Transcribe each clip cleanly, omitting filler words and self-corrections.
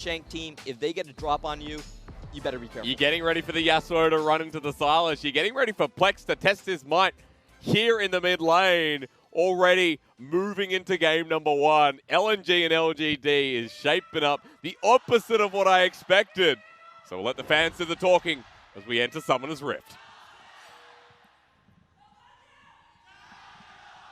Shank team, if they get a drop on you, you better be careful. You're getting ready for the Yasuo to run into the Silas. You're getting ready for Plex to test his might here in the mid lane. Already moving into game number 1. LNG and LGD is shaping up the opposite of what I expected. So we'll let the fans do the talking as we enter Summoner's Rift.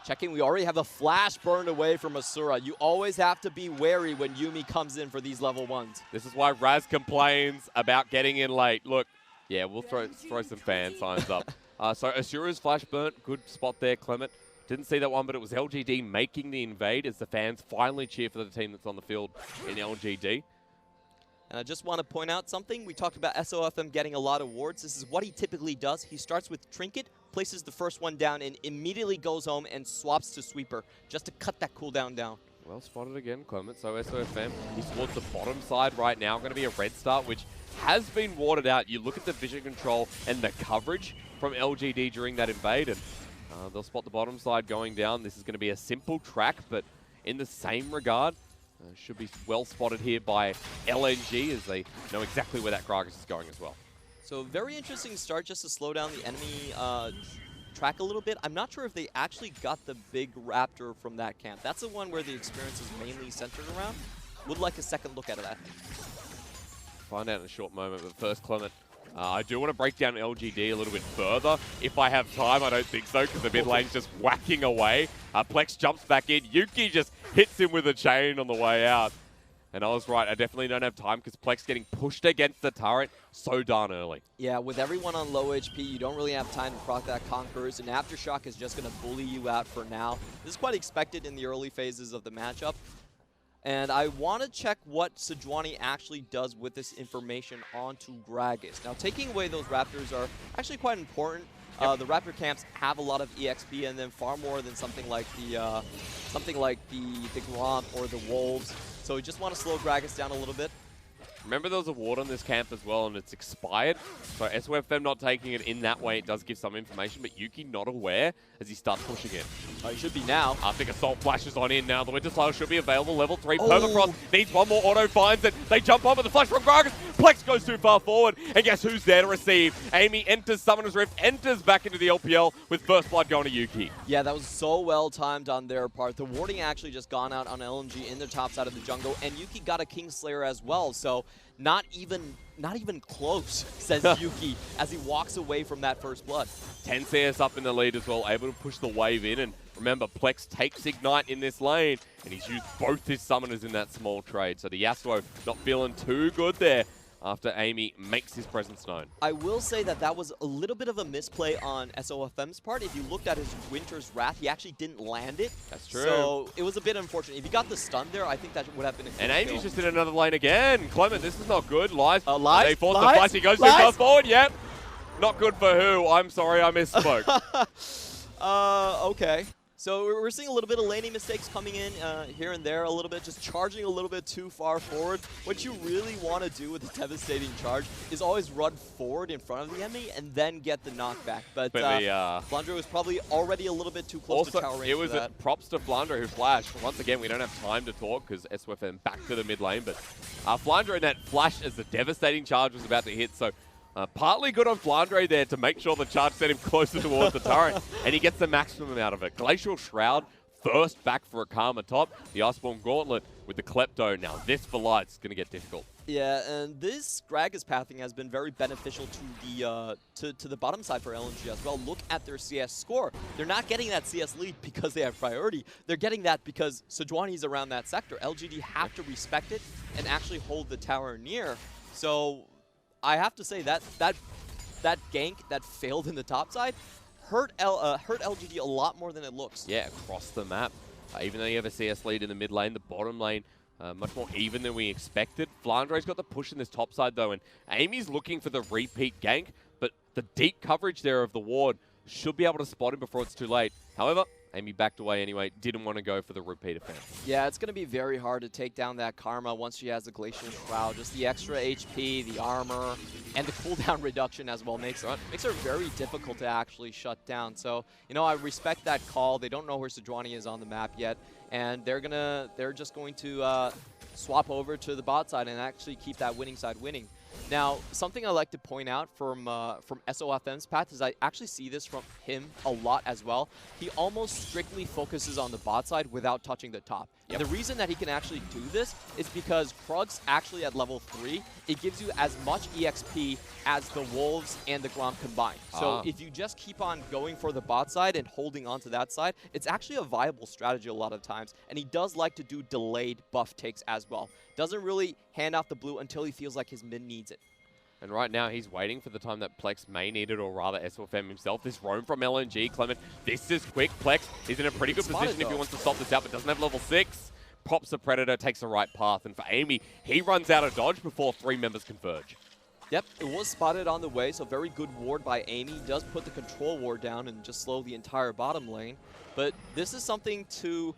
Checking, we already have a flash burned away from Asura. You always have to be wary when Yuuki comes in for these level 1s. This is why Raz complains about getting in late. Look, yeah, we'll throw some fan signs up. So Asura's flash burnt, good spot there, Clement. Didn't see that one, but it was LGD making the invade as the fans finally cheer for the team that's on the field in LGD. And I just want to point out something. We talked about SofM getting a lot of wards. This is what he typically does. He starts with Trinket, places the first one down, and immediately goes home and swaps to Sweeper just to cut that cooldown down. Well spotted again, Clement. So SofM, he's towards the bottom side right now. Going to be a red start, which has been warded out. You look at the vision control and the coverage from LGD during that invade, and they'll spot the bottom side going down. This is going to be a simple track, but in the same regard, should be well spotted here by LNG as they know exactly where that Gragas is going as well. So very interesting start just to slow down the enemy track a little bit. I'm not sure if they actually got the big Raptor from that camp. That's the one where the experience is mainly centered around. Would like a second look at that. Find out in a short moment, but first, Clement. I do want to break down LGD a little bit further. If I have time, I don't think so, because the mid lane's just whacking away. Plex jumps back in. Yuuki just hits him with a chain on the way out. And I was right, I definitely don't have time, because Plex getting pushed against the turret so darn early. Yeah, with everyone on low HP, you don't really have time to proc that Conquerors, and Aftershock is just going to bully you out for now. This is quite expected in the early phases of the matchup. And I want to check what Sejuani actually does with this information onto Gragas. Now, taking away those Raptors are actually quite important. The Raptor camps have a lot of EXP, and then far more than something like the Gromp or the Wolves. So we just want to slow Gragas down a little bit. Remember there was a ward on this camp as well, and it's expired. So SofM not taking it in that way, it does give some information, but Yuuki not aware as he starts pushing it. He should be now. I think Assault flashes on in now. The Winter Slayer should be available. Level 3 Permafrost needs one more auto, finds it. They jump on with the flash from Gragas. Plex goes too far forward, and guess who's there to receive? Eimy enters Summoner's Rift, enters back into the LPL with first blood going to Yuuki. Yeah, that was so well timed on their part. The warding actually just gone out on LNG in the top side of the jungle, and Yuuki got a Kingslayer as well. So not even close, says Yuuki as he walks away from that first blood. 10 CS up in the lead as well, able to push the wave in. And remember, Plex takes Ignite in this lane, and he's used both his summoners in that small trade. So the Yasuo not feeling too good there after Eimy makes his presence known. I will say that that was a little bit of a misplay on SofM's part. If you looked at his Winter's Wrath, he actually didn't land it. That's true. So it was a bit unfortunate. If he got the stun there, I think that would have been a good And Eimy's just in another lane again. Clement, this is not good. Lies. Lies? They force the flash. He goes too far forward. Yep. Not good for who? I'm sorry, I misspoke. Okay. So we're seeing a little bit of laning mistakes coming in here and there a little bit, just charging a little bit too far forward. What you really want to do with a devastating charge is always run forward in front of the enemy and then get the knockback. But Flande was probably already a little bit too close to tower range. It was props to Flande who flashed. Once again, we don't have time to talk because SofM back to the mid lane. But Flande in that flash as the devastating charge was about to hit. So partly good on Flande there to make sure the charge sent him closer towards the turret, and he gets the maximum out of it. Glacial Shroud, first back for a Karma top. The Iceborne Gauntlet with the Klepto. Now this for Lights is going to get difficult. Yeah, and this Gragas pathing has been very beneficial to the bottom side for LNG as well. Look at their CS score. They're not getting that CS lead because they have priority. They're getting that because Sejuani's around that sector. LGD have to respect it and actually hold the tower near. So I have to say that gank that failed in the top side hurt LGD a lot more than it looks. Yeah, across the map. Even though you have a CS lead in the mid lane, the bottom lane much more even than we expected. Flande's got the push in this top side though, and Amy's looking for the repeat gank, but the deep coverage there of the ward should be able to spot him before it's too late. However, Eimy backed away anyway, didn't want to go for the repeat offense. Yeah, it's going to be very hard to take down that Karma once she has the Glacial Shroud. Just the extra HP, the armor, and the cooldown reduction as well makes her very difficult to actually shut down. So, you know, I respect that call. They don't know where Sejuani is on the map yet, and they're just going to swap over to the bot side and actually keep that winning side winning. Now, something I like to point out from SofM's path is I actually see this from him a lot as well. He almost strictly focuses on the bot side without touching the top. Yep. And the reason that he can actually do this is because Krug's actually at level 3, it gives you as much EXP as the Wolves and the Grom combined. So if you just keep on going for the bot side and holding on to that side, it's actually a viable strategy a lot of times. And he does like to do delayed buff takes as well. Doesn't really hand off the blue until he feels like his mid needs it. And right now, he's waiting for the time that Plex may need it, or rather SofM himself. This roam from LNG, Clement, this is quick. Plex is in a pretty good position if he wants to stop this out, but doesn't have level 6. Pops the Predator, takes the right path, and for Eimy, he runs out of dodge before 3 members converge. Yep, it was spotted on the way, so very good ward by Eimy. Does put the control ward down and just slow the entire bottom lane. But this is something to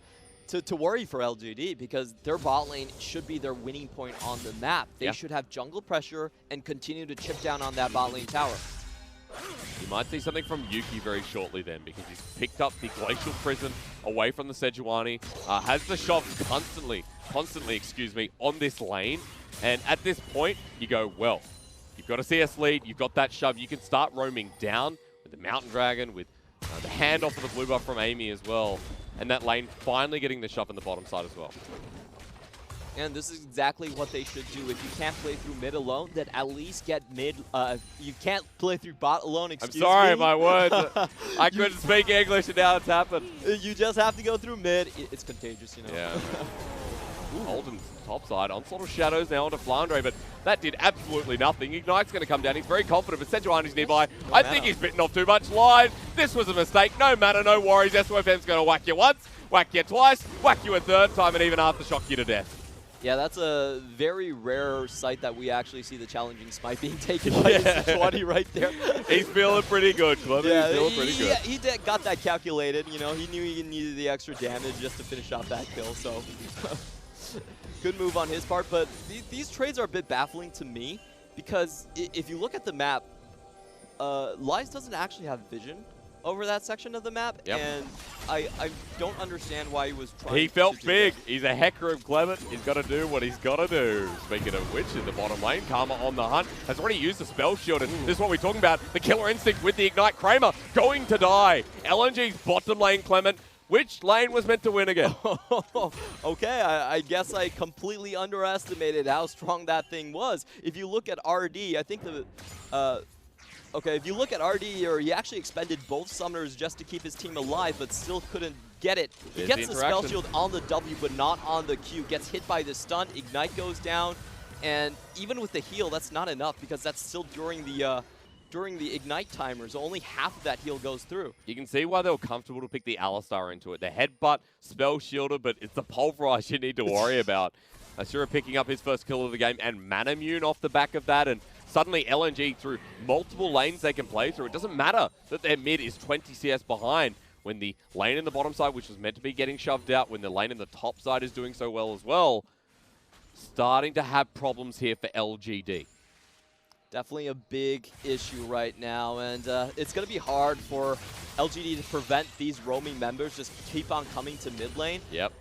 worry for LGD, because their bot lane should be their winning point on the map. They should have jungle pressure and continue to chip down on that bot lane tower. You might see something from Yuuki very shortly then, because he's picked up the Glacial Prison away from the Sejuani, has the shove constantly, on this lane. And at this point, you go, well, you've got a CS lead, you've got that shove, you can start roaming down with the Mountain Dragon, with the handoff of the blue buff from Eimy as well. And that lane finally getting the shove on the bottom side as well. And this is exactly what they should do. If you can't play through mid alone, then at least get mid. You can't play through bot alone, excuse me. I'm sorry, my words. I couldn't speak English and now it's happened. You just have to go through mid. It's contagious, you know. Yeah. Holden's top side. Onslaught of Shadows now onto Flande, but that did absolutely nothing. Ignite's going to come down. He's very confident, but Sejuani's nearby. I think he's bitten off too much live. This was a mistake. No matter, no worries. SofM's going to whack you once, whack you twice, whack you a third time, and even aftershock you to death. Yeah, that's a very rare sight that we actually see the challenging smite being taken by Sejuani right there. He's feeling pretty good, Clement. Yeah, he's feeling pretty good. He got that calculated. You know, he knew he needed the extra damage just to finish off that kill, so... Good move on his part, but these trades are a bit baffling to me, because if you look at the map, Lies doesn't actually have vision over that section of the map, and I don't understand why he was trying to He felt big. He's a hacker of Clement. He's got to do what he's got to do. Speaking of which, in the bottom lane, Karma on the hunt, has already used the spell shield, and this is what we're talking about. The killer instinct with the Ignite. Kramer going to die. LNG's bottom lane, Clement. Which lane was meant to win again? Okay, I guess I completely underestimated how strong that thing was. If you look at RD, I think if you look at RD, he actually expended both summoners just to keep his team alive, but still couldn't get it. He gets the spell shield on the W, but not on the Q. Gets hit by the stun, Ignite goes down, and even with the heal, that's not enough, because that's still during the Ignite timers. Only half of that heal goes through. You can see why they were comfortable to pick the Alistar into it. The headbutt, spell shielded, but it's the pulverize you need to worry about. Asura picking up his first kill of the game and Manamune off the back of that, and suddenly LNG through multiple lanes they can play through. It doesn't matter that their mid is 20 CS behind when the lane in the bottom side, which was meant to be getting shoved out, when the lane in the top side is doing so well as well. Starting to have problems here for LGD. Definitely a big issue right now, and it's going to be hard for LGD to prevent these roaming members just keep on coming to mid lane. Yep.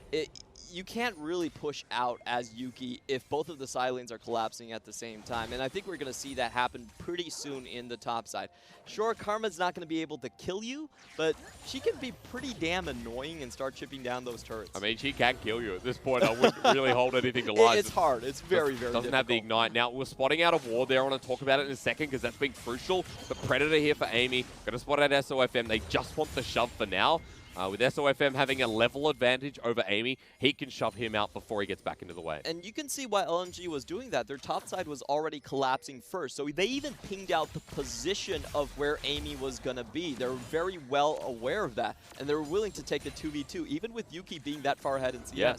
You can't really push out as Yuuki if both of the side lanes are collapsing at the same time, and I think we're going to see that happen pretty soon in the top side. Sure, Karma's not going to be able to kill you, but she can be pretty damn annoying and start chipping down those turrets. I mean, she can kill you at this point. I wouldn't really hold anything to lie. It's hard. It's very, very difficult. Doesn't have the Ignite. Now, we're spotting out a ward there. I want to talk about it in a second, because that's been crucial. But Predator here for Eimy. Got to spot out SofM. They just want the shove for now. With SofM having a level advantage over Eimy, he can shove him out before he gets back into the way. And you can see why LNG was doing that. Their top side was already collapsing first, so they even pinged out the position of where Eimy was going to be. They're very well aware of that, and they were willing to take the 2v2, even with Yuuki being that far ahead in CS. Yeah.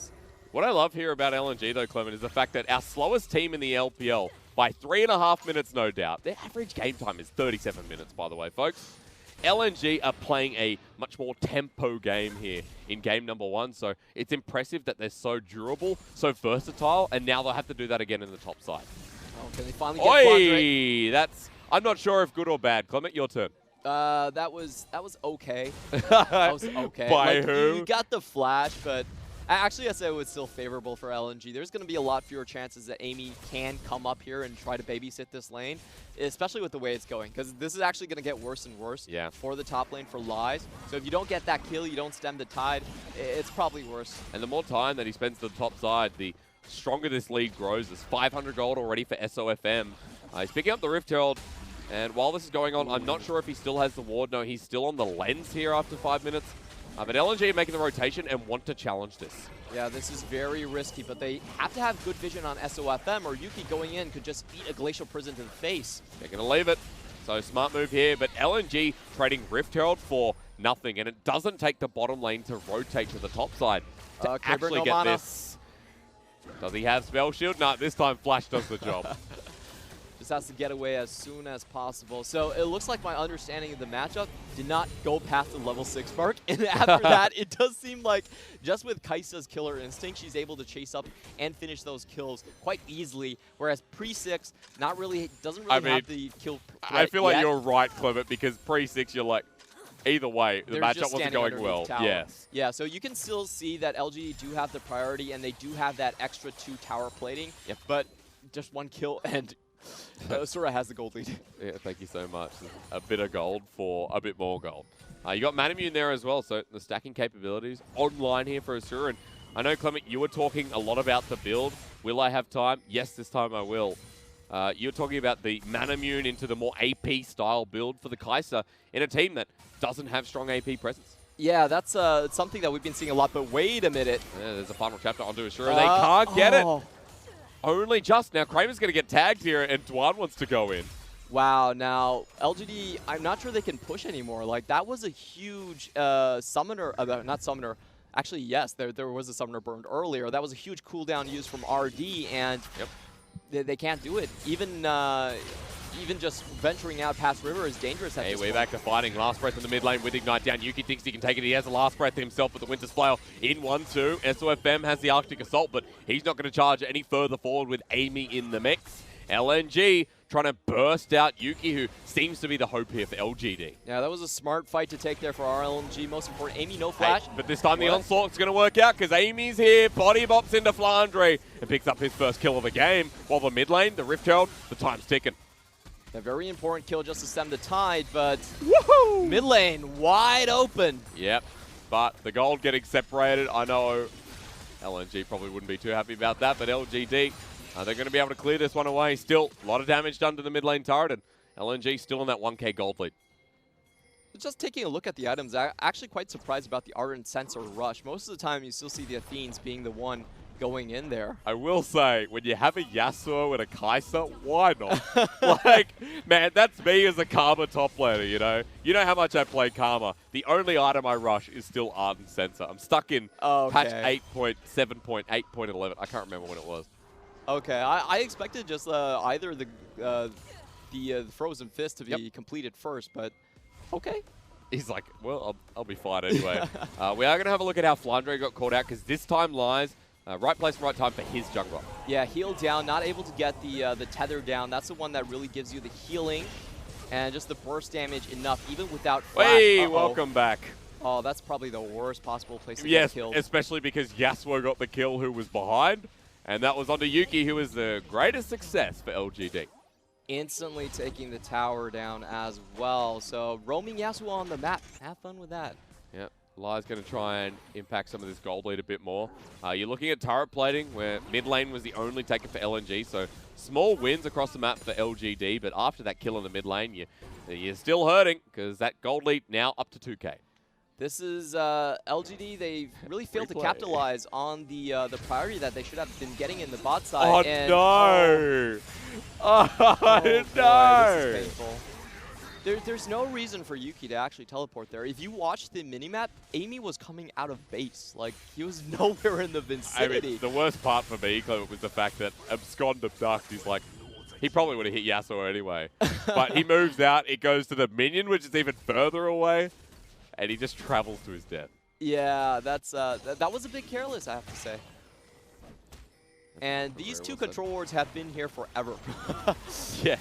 What I love here about LNG, though, Clement, is the fact that our slowest team in the LPL, by 3.5 minutes, no doubt, their average game time is 37 minutes, by the way, folks. LNG are playing a much more tempo game here in game number 1, so it's impressive that they're so durable, so versatile, and now they'll have to do that again in the top side. Oh, can they finally get Oi! That's, I'm not sure if good or bad. Clement, your turn. That was okay. That was okay. By who? You got the flash, but Actually, I say it was still favorable for LNG. There's going to be a lot fewer chances that Eimy can come up here and try to babysit this lane, especially with the way it's going, because this is actually going to get worse and worse for the top lane for Lies. So if you don't get that kill, you don't stem the tide, it's probably worse. And the more time that he spends to the top side, the stronger this lead grows. There's 500 gold already for SofM. He's picking up the Rift Herald, and while this is going on, I'm not sure if he still has the ward. No, he's still on the lens here after 5 minutes. But LNG are making the rotation and want to challenge this. Yeah, this is very risky, but they have to have good vision on SofM, or Yuuki going in could just eat a Glacial Prison to the face. They're going to leave it. So smart move here, but LNG trading Rift Herald for nothing, and it doesn't take the bottom lane to rotate to the top side to actually get this. Does he have Spell Shield? No, this time Flash does the job. Just has to get away as soon as possible. So it looks like my understanding of the matchup did not go past the level 6 mark. And after that, it does seem like just with Kai'Sa's killer instinct, she's able to chase up and finish those kills quite easily. Whereas pre-6 doesn't really have the kill I feel like you're right, Clement, because pre-6 you're like, either way, the matchup wasn't going well. Yes. Yeah, so you can still see that LGD do have the priority and they do have that extra 2 tower plating. Yep. But just 1 kill and Asura has the gold lead. Yeah, thank you so much. A bit of gold for a bit more gold. You got Manamune there as well, so the stacking capabilities online here for Asura. And I know, Clement, you were talking a lot about the build. Will I have time? Yes, this time I will. You're talking about the Manamune into the more AP style build for the Kai'Sa in a team that doesn't have strong AP presence. Yeah, that's something that we've been seeing a lot, but wait a minute. Yeah, there's a final chapter onto Asura. They can't get it. Only just. Now, Kramer's going to get tagged here, and Duan wants to go in. Wow, now, LGD, I'm not sure they can push anymore. Like, that was a huge summoner, not summoner. Actually, yes, there was a summoner burned earlier. That was a huge cooldown used from RD, and they can't do it. Even just venturing out past river is dangerous at this point. Way back to fighting. Last breath in the mid lane with Ignite down. Yuuki thinks he can take it. He has the last breath himself with the Winter's Flail in 1-2. SofM has the Arctic Assault, but he's not going to charge any further forward with Eimy in the mix. LNG trying to burst out Yuuki, who seems to be the hope here for LGD. Yeah, that was a smart fight to take there for our LNG. Most important, Eimy, no flash. Hey, but this time the onslaught's going to work out because Amy's here, body bops into Flande, and picks up his first kill of the game. While the mid lane, the Rift Herald, the time's ticking. A very important kill just to stem the tide, but mid lane wide open. Yep, but the gold getting separated. I know LNG probably wouldn't be too happy about that, but LGD, they're going to be able to clear this one away. Still, a lot of damage done to the mid lane turret, and LNG still on that 1k gold lead. Just taking a look at the items, I'm actually quite surprised about the Ardent Sensor Rush. Most of the time, you still see the Athenes being the one going in there. I will say, when you have a Yasuo and a Kai'Sa, why not? Like, man, that's me as a Karma top laner, you know? You know how much I play Karma. The only item I rush is still Ardent Sensor. I'm stuck in patch 8.7.8.11. I can't remember when it was. Okay, I expected just either the Frozen Fist to be completed first, but okay. He's like, well, I'll be fine anyway. We are going to have a look at how Flande got called out, because this time Lies, right place, right time for his jungler. Yeah, heal down, not able to get the tether down. That's the one that really gives you the healing and just the burst damage enough, even without flash. Hey, welcome back. Oh, that's probably the worst possible place to get killed. Yes, especially because Yasuo got the kill who was behind, and that was onto Yuuki, who was the greatest success for LGD. Instantly taking the tower down as well. So roaming Yasuo on the map. Have fun with that. Yep. Li's going to try and impact some of this gold lead a bit more. You're looking at turret plating, where mid lane was the only taken for LNG, so small wins across the map for LGD, but after that kill in the mid lane, you're still hurting, because that gold lead now up to 2k. This is LGD. They really failed to capitalize on the priority that they should have been getting in the bot side. Oh, and, no! Oh, no! Boy, this is painful. There's no reason for Yuuki to actually teleport there. If you watch the minimap, Eimy was coming out of base. Like, he was nowhere in the vicinity. I mean, the worst part for me, Clement, was the fact that abscond abduct is like, he probably would have hit Yasuo anyway. But he moves out, it goes to the minion, which is even further away, and he just travels to his death. Yeah, that's that was a bit careless, I have to say. And these two control wards have been here forever. Yeah.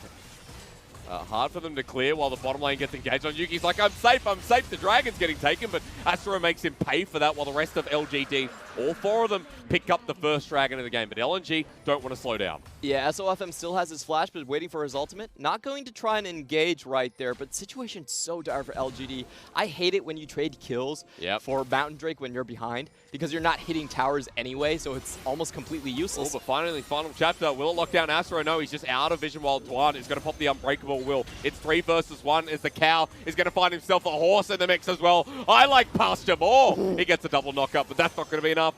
Hard for them to clear while the bottom lane gets engaged on. Yuki's like, I'm safe. The dragon's getting taken, but Asura makes him pay for that while the rest of LGD all 4 of them pick up the first dragon of the game, but LNG don't want to slow down. Yeah, SofM still has his flash, but waiting for his ultimate. Not going to try and engage right there, but situation's so dire for LGD. I hate it when you trade kills for Mountain Drake when you're behind, because you're not hitting towers anyway, so it's almost completely useless. Oh, but finally, final chapter. Will it lock down Asura? No, he's just out of vision while Duan is going to pop the Unbreakable Will. It's 3 versus 1 as the cow is going to find himself a horse in the mix as well. I like Pasture more. He gets a double knockup, but that's not going to be enough.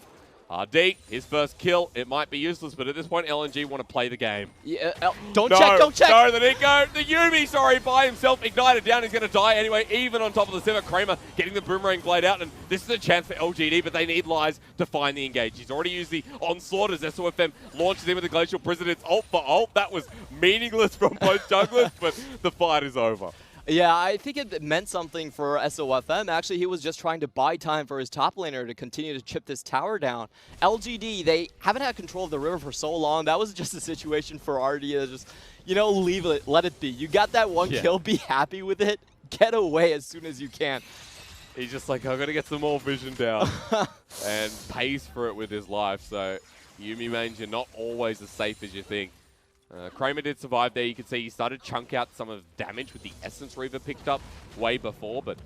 RD, his first kill. It might be useless, but at this point, LNG want to play the game. Yeah, don't check. No, the Nico, the Yuuki, sorry, by himself, ignited down. He's going to die anyway, even on top of the Civic. Kramer getting the Boomerang Blade out, and this is a chance for LGD, but they need Lies to find the engage. He's already used the Onslaught as SofM launches in with the Glacial Prison. It's ult for ult. That was meaningless from both jugglers, but the fight is over. Yeah, I think it meant something for SofM. Actually, he was just trying to buy time for his top laner to continue to chip this tower down. LGD, they haven't had control of the river for so long. That was just a situation for RD to just, you know, leave it, let it be. You got that one kill, be happy with it, get away as soon as you can. He's just like, I've got to get some more vision down, and pays for it with his life. So, Yuumi mains, you're not always as safe as you think. Kramer did survive there. You can see he started to chunk out some of the damage with the Essence Reaver picked up way before, but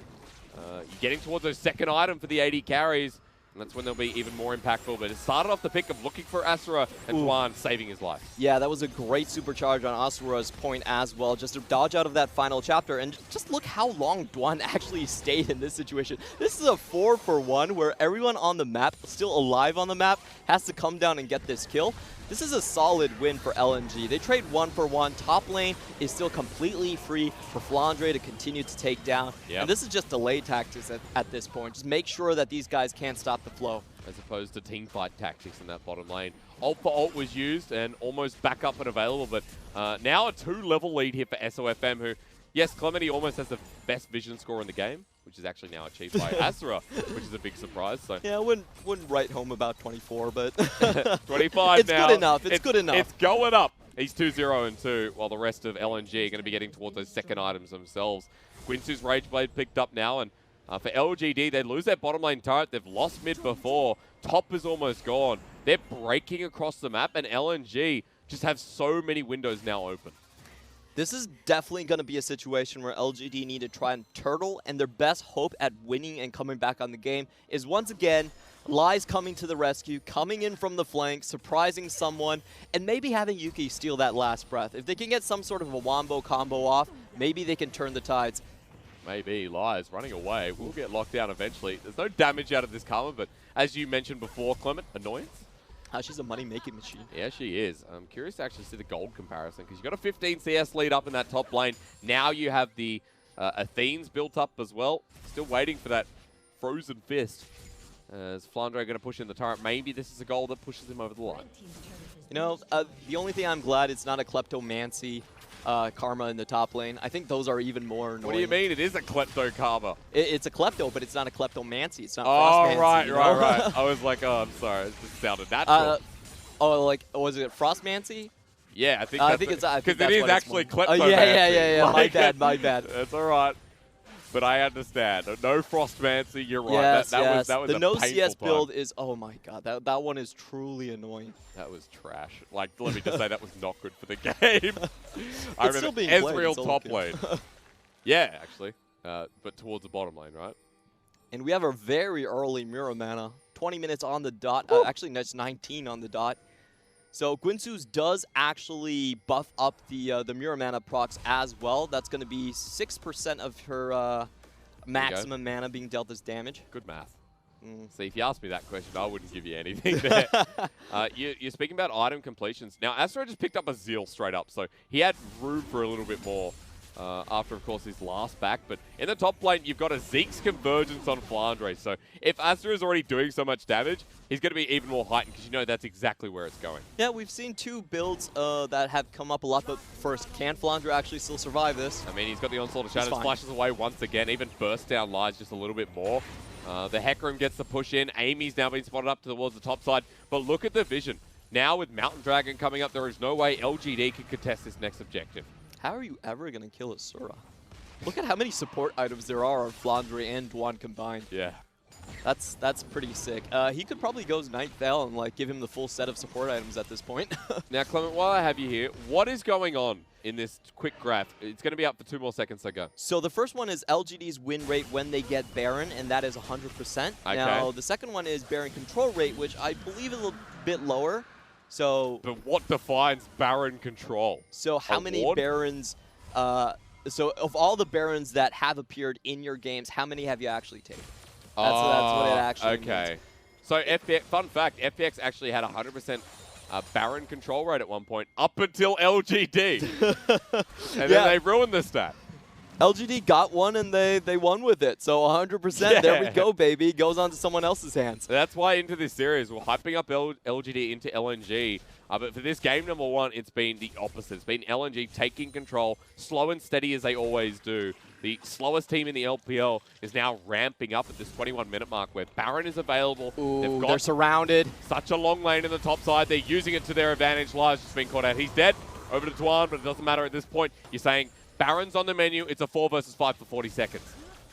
you're getting towards those second item for the AD carries, and that's when they'll be even more impactful. But it started off the pick of looking for Asura and Duan saving his life. Yeah, that was a great supercharge on Asura's point as well, just to dodge out of that final chapter. And just look how long Duan actually stayed in this situation. This is a 4-for-1 where everyone on the map, still alive on the map, has to come down and get this kill. This is a solid win for LNG. They trade 1-for-1. Top lane is still completely free for Flande to continue to take down. And this is just delay tactics at this point. Just make sure that these guys can't stop the flow. As opposed to team fight tactics in that bottom lane. Ult for ult was used and almost back up and available, but now a 2-level lead here for SofM, who, yes, Clementi almost has the best vision score in the game, which is actually now achieved by Asura, which is a big surprise. So yeah, I wouldn't write home about 24, but 25 it's now. Good enough. It's good enough. It's going up. He's 2-0-2, while the rest of LNG are going to be getting towards those second items themselves. Guinsoo's Rage Blade picked up now, and for LGD, they lose their bottom lane turret. They've lost mid before. Top is almost gone. They're breaking across the map, and LNG just have so many windows now open. This is definitely going to be a situation where LGD need to try and turtle, and their best hope at winning and coming back on the game is once again Lies coming to the rescue, coming in from the flank, surprising someone, and maybe having Yuuki steal that last breath. If they can get some sort of a wombo combo off, maybe they can turn the tides. Maybe. Lies running away. We'll get locked down eventually. There's no damage out of this Karma, but as you mentioned before, Clement, annoyance. She's a money-making machine. Yeah, she is. I'm curious to actually see the gold comparison, because you've got a 15 CS lead up in that top lane. Now you have the Athenes built up as well. Still waiting for that Frozen Fist. Is Flande going to push in the turret? Maybe this is a goal that pushes him over the line. You know, the only thing I'm glad it's not a Kleptomancy Karma in the top lane. I think those are even more annoying. What do you mean? It is a Klepto Karma. It's a Klepto, but it's not a Kleptomancy. It's not Frostmancy. Oh, right. I was like, oh, I'm sorry. It just sounded natural. Was it Frostmancy? Yeah, I think it's because it is actually Kleptomancy. Yeah. My bad. That's all right. But I understand. No Frostmancy, you're right. Yes, that was the no CS build is, oh my god, that one is truly annoying. That was trash. Like, let me just say that was not good for the game. I remember Ezreal top lane. Yeah, actually. But towards the bottom lane, right? And we have a very early Mirror mana. 20 minutes on the dot. Actually, that's 19 on the dot. So Guinsoo's does actually buff up the Mirror mana procs as well. That's going to be 6% of her maximum mana being dealt as damage. Good math. See, if you asked me that question, I wouldn't give you anything there. You're speaking about item completions. Now, Asura just picked up a Zeal straight up, so he had room for a little bit more after, of course, his last back. But in the top lane, you've got a Zeke's Convergence on Flande. So if Asura is already doing so much damage, he's going to be even more heightened, because you know that's exactly where it's going. Yeah, we've seen two builds that have come up a lot, but first, can Flande actually still survive this? I mean, he's got the Onslaught of Shadows, flashes away once again, even bursts down Lies just a little bit more. The Hecarim gets the push in. Amy's now been spotted up towards the top side, but look at the vision. Now with Mountain Dragon coming up, there is no way LGD can contest this next objective. How are you ever going to kill Asura? Look at how many support items there are on Flande and Duan combined. Yeah. That's pretty sick. He could probably go Night Veil and like give him the full set of support items at this point. Now, Clement, while I have you here, what is going on in this quick graph? It's going to be up for 2 more seconds to go. So the first one is LGD's win rate when they get Baron, and that is 100%. Okay. Now, the second one is Baron control rate, which I believe is a little bit lower. So, But what defines Baron control? so how many Award? Barons, so of all the Barons that have appeared in your games, how many have you actually taken? That's what it actually okay. means. So, FPX, fun fact, FPX actually had 100% Baron control rate at one point, up until LGD. And then they ruined the stat. LGD got one and they won with it. So 100%, there we go, baby. Goes on to someone else's hands. That's why into this series, we're hyping up LGD into LNG. But for this game number 1, it's been the opposite. It's been LNG taking control, slow and steady as they always do. The slowest team in the LPL is now ramping up at this 21-minute mark where Baron is available. Ooh, they're surrounded. Such a long lane in the top side. They're using it to their advantage. Lars just been caught out. He's dead. Over to Duan, but it doesn't matter at this point. You're saying Baron's on the menu. It's a 4 versus 5 for 40 seconds.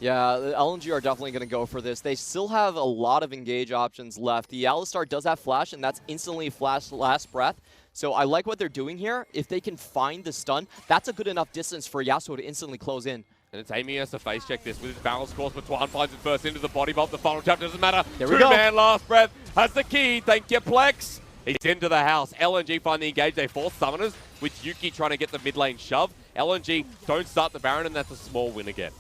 Yeah, the LNG are definitely going to go for this. They still have a lot of engage options left. The Alistar does have flash, and that's instantly flash last breath. So I like what they're doing here. If they can find the stun, that's a good enough distance for Yasuo to instantly close in. And it's Eimy has to face check this with his balance course, but Duan finds it first into the body bump. The final chapter doesn't matter. There we go. Two-man last breath has the key. Thank you, Plex. He's into the house. LNG find the engage. They force summoners with Yuuki trying to get the mid lane shove. LNG don't start the Baron, and that's a small win again.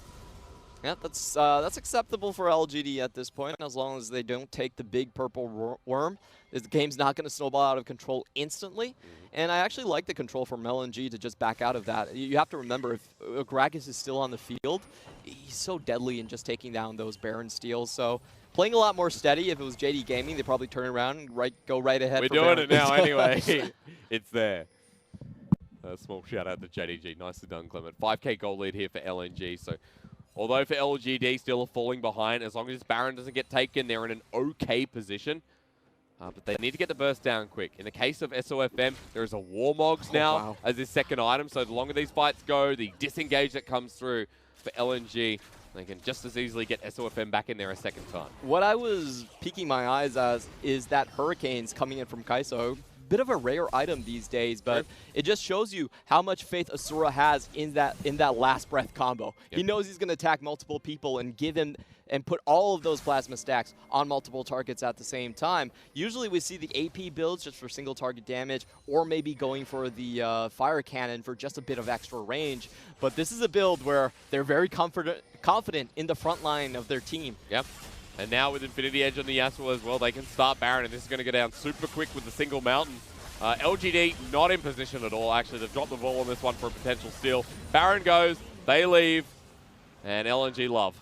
Yeah, that's acceptable for LGD at this point, as long as they don't take the big purple worm. The game's not going to snowball out of control instantly. And I actually like the control from LNG to just back out of that. You have to remember, if Gragas is still on the field, he's so deadly in just taking down those Baron steals. So playing a lot more steady. If it was JD Gaming, they'd probably turn around and go right ahead. We're for doing Baron. it now anyway. It's there. A small shout out to JDG. Nicely done, Clement. 5k goal lead here for LNG. So although for LGD still falling behind, as long as Baron doesn't get taken, they're in an okay position. But they need to get the burst down quick. In the case of SofM, there is a Warmogs now as his second item. So the longer these fights go, the disengage that comes through for LNG, they can just as easily get SofM back in there a second time. What I was peeking my eyes as is that Hurricanes coming in from Kai'Sa. Bit of a rare item these days, but it just shows you how much faith Asura has in that last breath combo. Yep. He knows he's going to attack multiple people and give him and put all of those plasma stacks on multiple targets at the same time. Usually we see the AP builds just for single target damage, or maybe going for the fire cannon for just a bit of extra range. But this is a build where they're very confident in the front line of their team. Yep. And now with Infinity Edge on the Yasuo as well, they can start Baron, and this is going to go down super quick with the single mountain. LGD not in position at all, actually. They've dropped the ball on this one for a potential steal. Baron goes, they leave, and LNG love.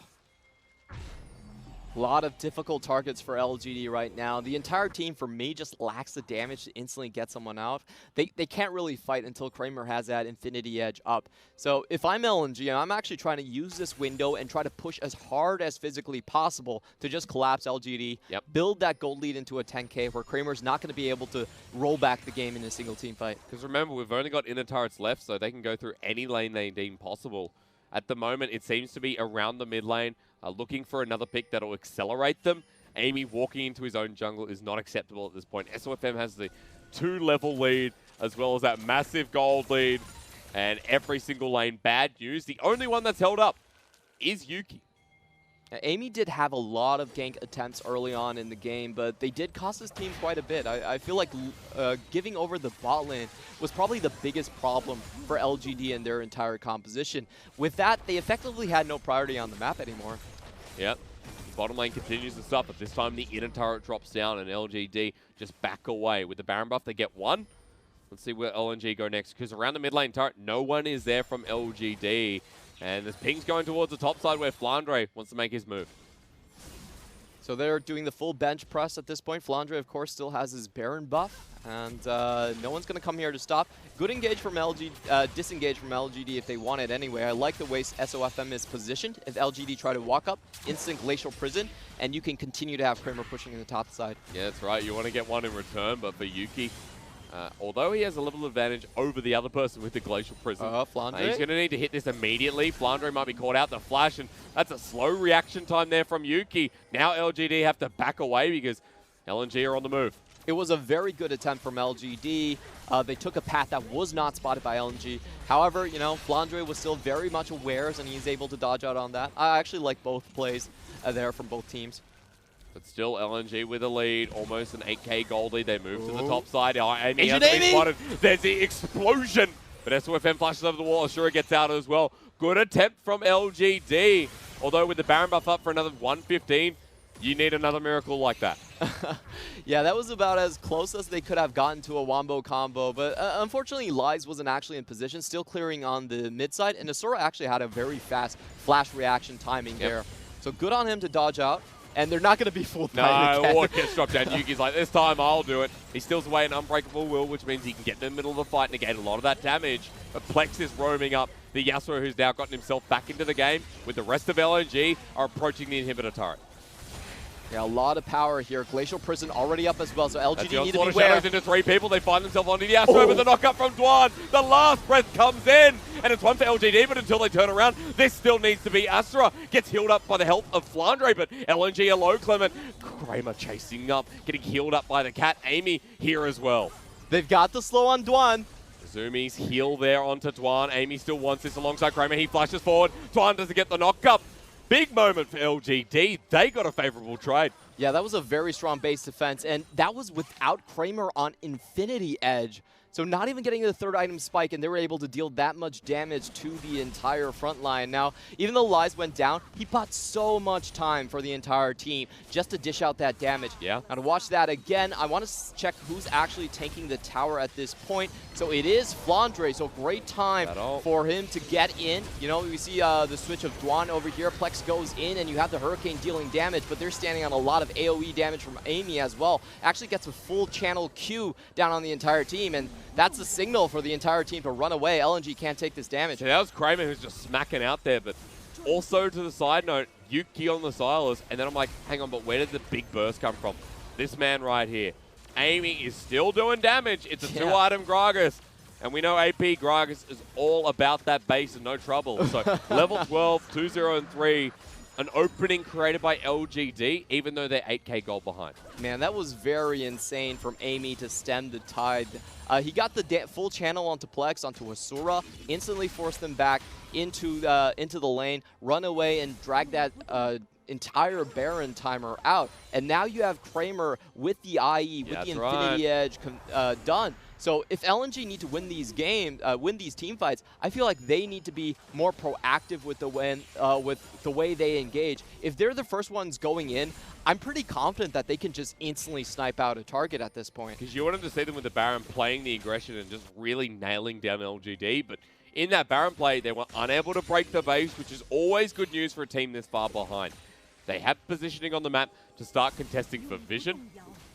A lot of difficult targets for LGD right now. The entire team, for me, just lacks the damage to instantly get someone out. They can't really fight until Kramer has that Infinity Edge up. So if I'm LNG, I'm actually trying to use this window and try to push as hard as physically possible to just collapse LGD, build that gold lead into a 10K where Kramer's not going to be able to roll back the game in a single team fight. Because remember, we've only got inner turrets left, so they can go through any lane they deem possible. At the moment, it seems to be around the mid lane, looking for another pick that'll accelerate them. Eimy walking into his own jungle is not acceptable at this point. SofM has the 2-level lead, as well as that massive gold lead, and every single lane bad news. The only one that's held up is Yuuki. Eimy did have a lot of gank attempts early on in the game, but they did cost his team quite a bit. I feel like giving over the bot lane was probably the biggest problem for LGD and their entire composition. With that, they effectively had no priority on the map anymore. Yep. The bottom lane continues to suffer. This time the inner turret drops down and LGD just back away. With the Baron buff, they get one. Let's see where LNG go next, because around the mid lane turret, no one is there from LGD. And there's pings going towards the top side where Flande wants to make his move. So they're doing the full bench press at this point. Flande, of course, still has his Baron buff, and no one's going to come here to stop. Good engage from disengage from LGD if they want it anyway. I like the way SofM is positioned. If LGD try to walk up, instant Glacial Prison, and you can continue to have Kramer pushing in the top side. Yeah, that's right. You want to get one in return, but for Yuuki, Although he has a level advantage over the other person with the Glacial Prison. Flande. He's going to need to hit this immediately. Flande might be caught out the flash, and that's a slow reaction time there from Yuuki. Now LGD have to back away because LNG are on the move. It was a very good attempt from LGD. They took a path that was not spotted by LNG. However, you know, Flande was still very much aware, and he's able to dodge out on that. I actually like both plays there from both teams. But still, LNG with a lead, almost an 8k gold lead. They move to the top side. Eimy Is has it been Eimy? spotted. There's the explosion. But SofM flashes over the wall. Asura gets out as well. Good attempt from LGD. Although with the Baron buff up for another 115, you need another miracle like that. Yeah, that was about as close as they could have gotten to a wombo combo, but unfortunately Lies wasn't actually in position, still clearing on the mid side, and Asura actually had a very fast flash reaction timing there. So good on him to dodge out, and they're not going to be fooled by it again. No, gets dropped down. Yuuki's like, this time I'll do it. He steals away an Unbreakable Will, which means he can get in the middle of the fight and negate a lot of that damage. But Plex is roaming up. The Yasuo, who's now gotten himself back into the game, with the rest of LNG, are approaching the inhibitor turret. Yeah, a lot of power here. Glacial Prison already up as well, so LGD need to As beware. shadows into 3 people, they find themselves onto the Asura with the knock-up from Duan. The last breath comes in, and it's one for LGD, but until they turn around, this still needs to be Asura. Gets healed up by the help of Flande, but LNG are low, Clement. Kramer chasing up, getting healed up by the cat. Eimy here as well. They've got the slow on Duan. Zoomies heal there onto Duan. Eimy still wants this alongside Kramer. He flashes forward. Duan doesn't get the knock-up. Big moment for LGD. They got a favorable trade. Yeah, that was a very strong base defense, and that was without Kramer on Infinity Edge. So not even getting the third item spike, and they were able to deal that much damage to the entire front line. Now, even though Lies went down, he bought so much time for the entire team just to dish out that damage. Yeah. Now to watch that again, I want to check who's actually taking the tower at this point. So it is Flande, so great time for him to get in. You know, we see the switch of Duan over here. Plex goes in, and you have the Hurricane dealing damage, but they're standing on a lot of AoE damage from Eimy as well. Actually gets a full channel Q down on the entire team, and that's the signal for the entire team to run away. LNG can't take this damage. Yeah, that was Kramer who's just smacking out there, but also to the side note, Yuuki on the Silas, and then I'm like, hang on, but where did the big burst come from? This man right here. Eimy is still doing damage. It's a 2-item Gragas. And we know AP Gragas is all about that base and no trouble. So level 12, 2-0 and 3. An opening created by LGD, even though they're 8k gold behind. Man, that was very insane from Eimy to stem the tide. He got the full channel onto Plex, onto Asura, instantly forced them back into the lane, run away, and drag that entire Baron timer out. And now you have Kramer with the IE, with the Infinity Edge done. So if LNG need to win these games, win these team fights, I feel like they need to be more proactive with the way they engage. If they're the first ones going in, I'm pretty confident that they can just instantly snipe out a target at this point. Because you want them to see them with the Baron playing the aggression and just really nailing down LGD, but in that Baron play, they were unable to break the base, which is always good news for a team this far behind. They have positioning on the map to start contesting for vision.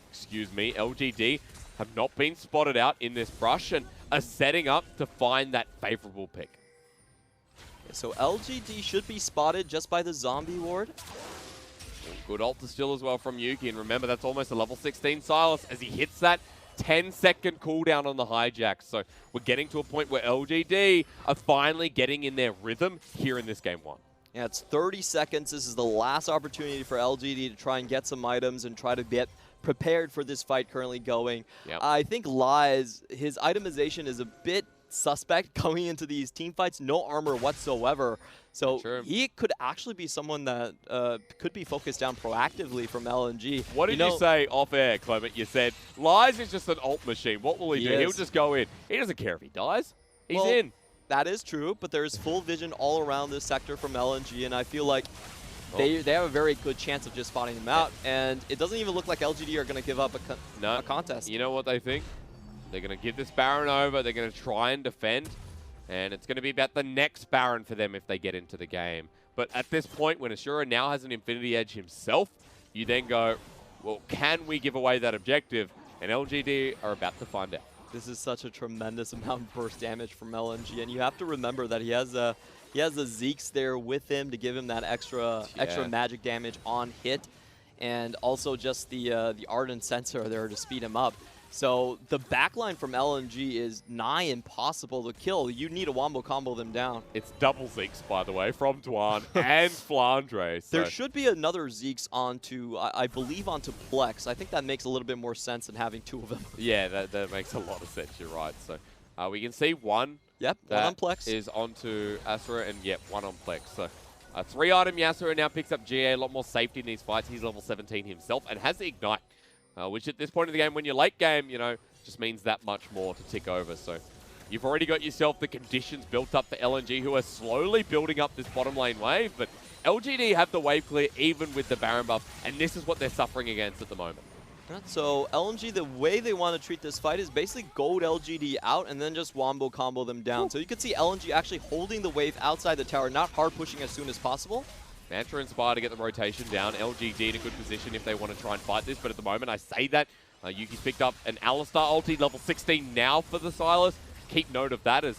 Excuse me, LGD have not been spotted out in this brush and are setting up to find that favorable pick. So LGD should be spotted just by the zombie ward. Good ult to steal as well from Yuuki, and remember that's almost a level 16 Silas as he hits that 10-second cooldown on the hijack. So we're getting to a point where LGD are finally getting in their rhythm here in this game 1. Yeah, it's 30 seconds. This is the last opportunity for LGD to try and get some items and try to get prepared for this fight currently going. Yep. I think Lies, his itemization is a bit suspect coming into these team fights. No armor whatsoever. So he could actually be someone that could be focused down proactively from LNG. What did you say off air, Clement? You said, Lies is just an ult machine. What will he do? He'll just go in. He doesn't care if he dies. He's in. That is true, but there's full vision all around this sector from LNG, and I feel like they have a very good chance of just spotting them out, and it doesn't even look like LGD are going to give up a contest. You know what they think? They're going to give this Baron over, they're going to try and defend, and it's going to be about the next Baron for them if they get into the game. But at this point, when Asura now has an Infinity Edge himself, you then go, well, can we give away that objective? And LGD are about to find out. This is such a tremendous amount of burst damage from LNG, and you have to remember that he has a Zeke's there with him to give him that extra magic damage on hit, and also just the Ardent Sensor there to speed him up. So the backline from LNG is nigh impossible to kill. You need a wombo combo them down. It's double Zeeks, by the way, from Duan and Flande. So. There should be another Zeeks onto, I believe, onto Plex. I think that makes a little bit more sense than having two of them. Yeah, that makes a lot of sense. You're right. So we can see one. Yep, one on Plex. Is onto Asura, and yep, one on Plex. So 3-item Asura now picks up GA, a lot more safety in these fights. He's level 17 himself and has the Ignite. Which at this point in the game, when you're late game, you know, just means that much more to tick over. So you've already got yourself the conditions built up for LNG, who are slowly building up this bottom lane wave. But LGD have the wave clear even with the Baron buff, and this is what they're suffering against at the moment. So LNG, the way they want to treat this fight is basically goad LGD out and then just wombo combo them down. So you can see LNG actually holding the wave outside the tower, not hard pushing as soon as possible. Mantra Inspire to get the rotation down. LGD in a good position if they want to try and fight this, but at the moment I say that. Yuuki's picked up an Alistar ulti, level 16 now for the Silas. Keep note of that as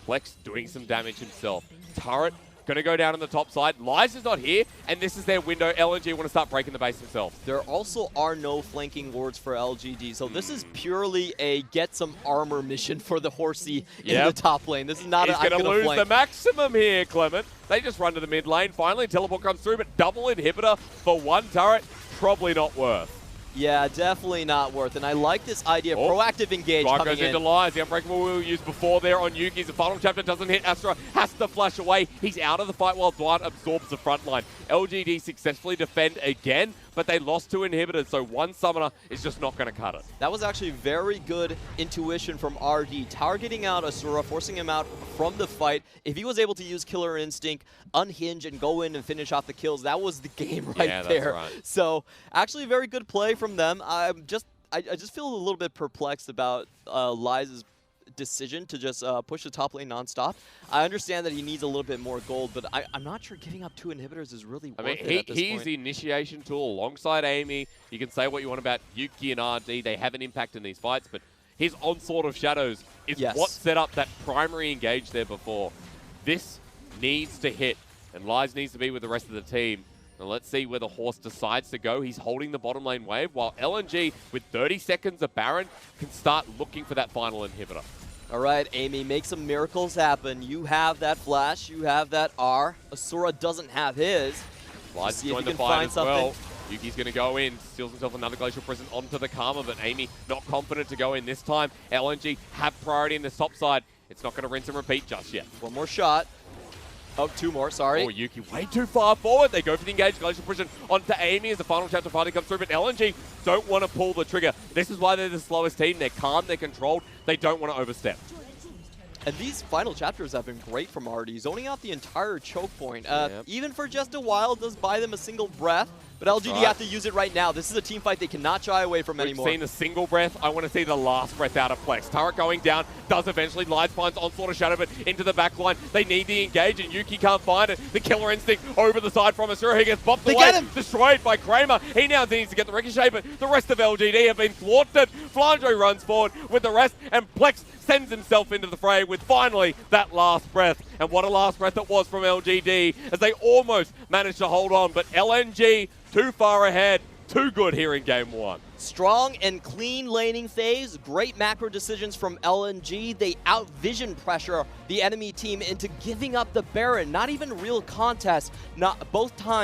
Plex doing some damage himself. Turret going to go down on the top side. Lies is not here, and this is their window. LNG want to start breaking the base themselves. There also are no flanking wards for LGD, so this is purely a get some armor mission for the Horsey in the top lane. This is not He's going to lose the maximum here, Clement. They just run to the mid lane. Finally, teleport comes through, but double inhibitor for one turret, probably not worth. Yeah, definitely not worth. And I like this idea of proactive engage coming goes into Lies. The Unbreakable we were used before there on Yuuki. The final chapter doesn't hit. Asura has to flash away. He's out of the fight while Duan absorbs the front line. LGD successfully defend again, but they lost two inhibitors, so one summoner is just not going to cut it. That was actually very good intuition from RD, targeting out Asura, forcing him out from the fight. If he was able to use Killer Instinct, unhinge, and go in and finish off the kills, that was the game right there. That's right. So actually very good play from them. I just feel a little bit perplexed about Lies' decision to just push the top lane nonstop. I understand that he needs a little bit more gold, but I'm not sure giving up two inhibitors is really worth it at this he's point. the initiation tool alongside Eimy. You can say what you want about Yuuki and RD. They have an impact in these fights, but his Onslaught of Shadows is what set up that primary engage there before. This needs to hit, and Lies needs to be with the rest of the team. And let's see where the Horse decides to go. He's holding the bottom lane wave, while LNG, with 30 seconds of Baron, can start looking for that final inhibitor. All right, Eimy, make some miracles happen. You have that flash, you have that R. Asura doesn't have his. Lies See if join you the can fight find as something. well. Yuki's going to go in, steals himself another Glacial Prison onto the Karma, but Eimy not confident to go in this time. LNG have priority in the top side. It's not going to rinse and repeat just yet. One more shot. Oh, two more, sorry. Oh, Yuuki way too far forward. They go for the engage. Glacial Prison onto Eimy as the final chapter finally comes through, but LNG don't want to pull the trigger. This is why they're the slowest team. They're calm, they're controlled. They don't want to overstep. And these final chapters have been great from RD, zoning out the entire choke point. Even for just a while, does buy them a single breath. But LGD have to use it right now. This is a team fight they cannot shy away from anymore. We've seen a single breath. I want to see the last breath out of Plex. Turret going down, does eventually. Lies finds Onslaught of Shadow, but into the back line. They need the engage, and Yuuki can't find it. The Killer Instinct over the side from Asura. He gets bopped away. Get him! Destroyed by Kramer. He now needs to get the Ricochet, but the rest of LGD have been thwarted. Flande runs forward with the rest, and Plex sends himself into the fray with finally that last breath. And what a last breath it was from LGD, as they almost managed to hold on, but LNG too far ahead, too good here in Game 1. Strong and clean laning phase, great macro decisions from LNG. They out-vision pressure the enemy team into giving up the Baron. Not even real contest, not both times.